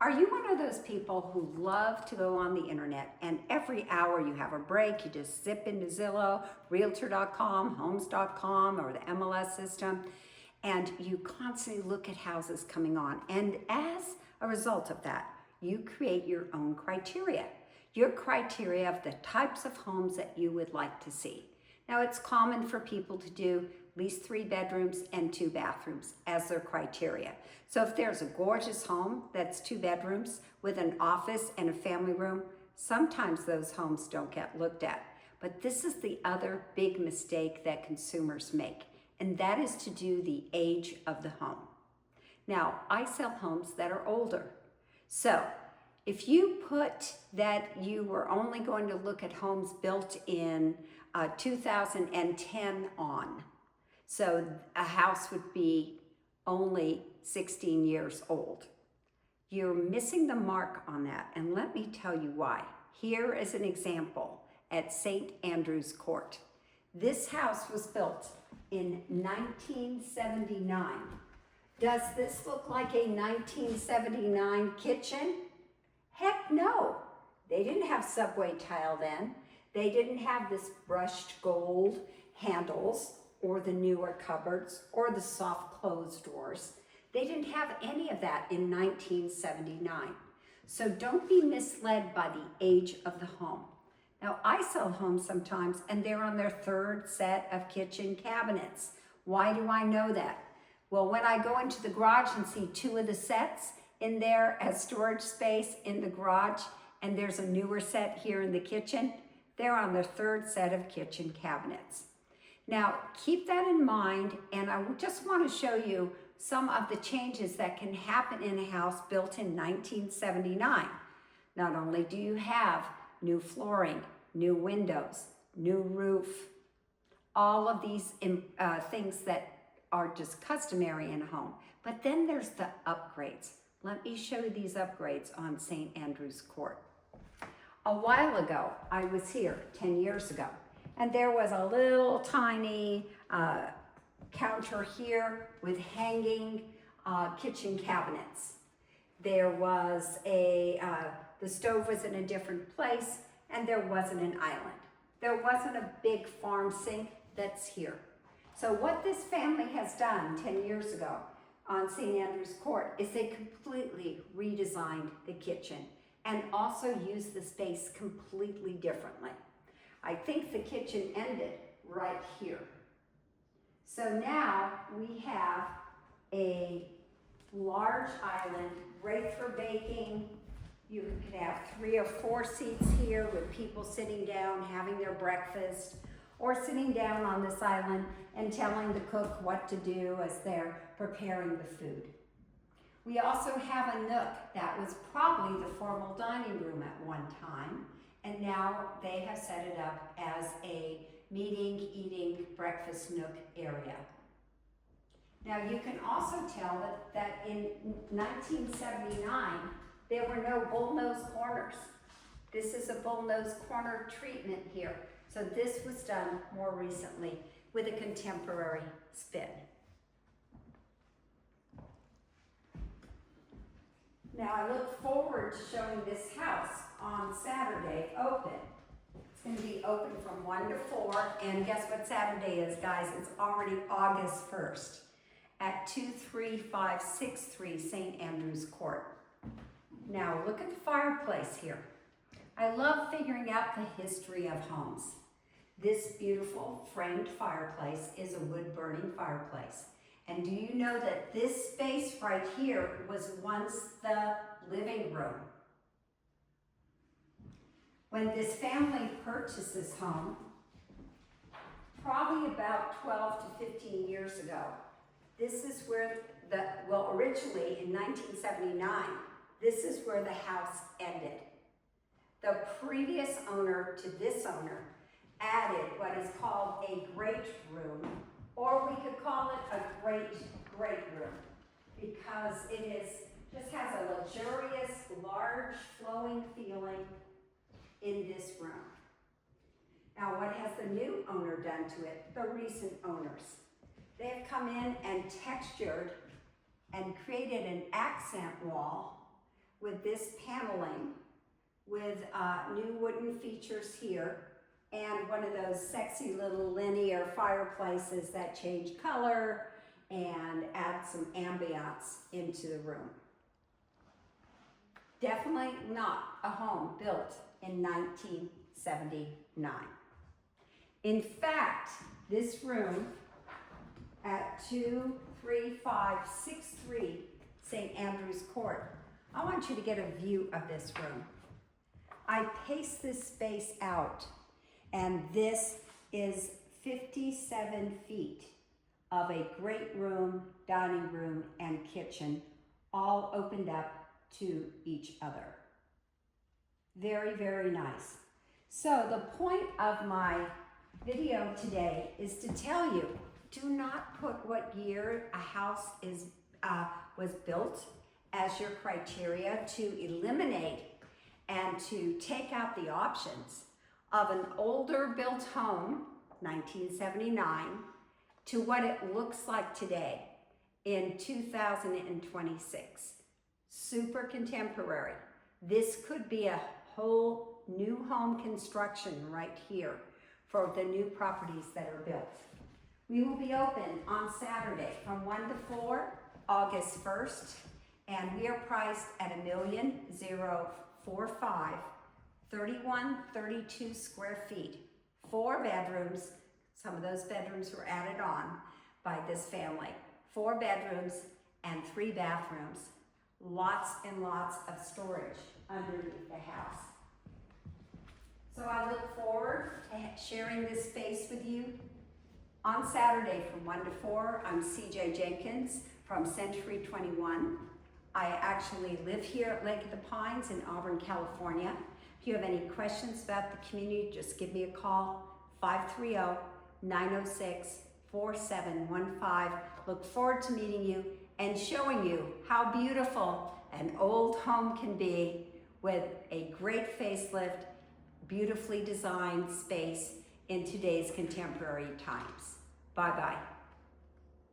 Are you one of those people who love to go on the internet and every hour you have a break, you just zip into Zillow, Realtor.com, Homes.com, or the MLS system, and you constantly look at houses coming on? And as a result of that, you create your own criteria. Your criteria of the types of homes that you would like to see. Now, it's common for people to do at least 3 bedrooms and 2 bathrooms as their criteria. So if there's a gorgeous home that's 2 bedrooms with an office and a family room, sometimes those homes don't get looked at. But this is the other big mistake that consumers make, and that is to do the age of the home. Now, I sell homes that are older. So if you put that you were only going to look at homes built in 2010 on, so a house would be only 16 years old, you're missing the mark on that, and let me tell you why. Here is an example at St. Andrew's Court. This house was built in 1979. Does this look like a 1979 kitchen? Heck no. They didn't have subway tile then. They didn't have this brushed gold handles or the newer cupboards or the soft closed doors. They didn't have any of that in 1979. So don't be misled by the age of the home. Now, I sell homes sometimes and they're on their 3rd set of kitchen cabinets. Why do I know that? Well, when I go into the garage and see 2 of the sets in there as storage space in the garage, and there's a newer set here in the kitchen, they're on their 3rd set of kitchen cabinets. Now, keep that in mind, and I just want to show you some of the changes that can happen in a house built in 1979. Not only do you have new flooring, new windows, new roof, all of these things that are just customary in a home, but then there's the upgrades. Let me show you these upgrades on St. Andrew's Court. A while ago, I was here 10 years ago, and there was a little tiny counter here with hanging kitchen cabinets. There was the stove was in a different place, and there wasn't an island. There wasn't a big farm sink that's here. So what this family has done 10 years ago on St. Andrew's Court is they completely redesigned the kitchen and also used the space completely differently. I think the kitchen ended right here. So now we have a large island, great for baking. You could have 3 or 4 seats here with people sitting down having their breakfast, or sitting down on this island and telling the cook what to do as they're preparing the food. We also have a nook that was probably the formal dining room at one time, and now they have set it up as a meeting, eating, breakfast nook area. Now you can also tell that in 1979, there were no bullnose corners. This is a bullnose corner treatment here. So this was done more recently with a contemporary spin. Now I look forward to showing this house on Saturday open. It's going to be open from 1 to 4, and guess what Saturday is, guys? It's already August 1st at 23563 St. Andrew's Court. Now look at the fireplace here. I love figuring out the history of homes. This beautiful framed fireplace is a wood-burning fireplace. And do you know that this space right here was once the living room? When this family purchased this home, probably about 12 to 15 years ago, this is where originally in 1979, this is where the house ended. The previous owner to this owner added what is called a great room, or we could call it a great room, because just has a luxurious, large, flowing feeling in this room. Now, what has the new owner done to it? The recent owners. They have come in and textured and created an accent wall with this paneling with new wooden features here and one of those sexy little linear fireplaces that change color and add some ambiance into the room. Definitely not a home built in 1979. In fact, this room at 23563 St. Andrew's Court, I want you to get a view of this room. I paced this space out, and this is 57 feet of a great room, dining room, and kitchen, all opened up to each other. Very, very nice. So the point of my video today is to tell you, do not put what year a house was built as your criteria to eliminate and to take out the options of an older built home, 1979, to what it looks like today in 2026. Super contemporary. This could be a whole new home construction right here for the new properties that are built. We will be open on Saturday from 1 to 4, August 1st, and we are priced at $1,045,000, 3132 square feet, 4 bedrooms. Some of those bedrooms were added on by this family. 4 bedrooms and 3 bathrooms. Lots and lots of storage underneath the house. So I look forward to sharing this space with you on Saturday from 1 to 4. I'm CJ Jenkins from Century 21. I actually live here at Lake of the Pines in Auburn, California. If you have any questions about the community, just give me a call, 530-906-4715. Look forward to meeting you and showing you how beautiful an old home can be with a great facelift, beautifully designed space in today's contemporary times. Bye-bye.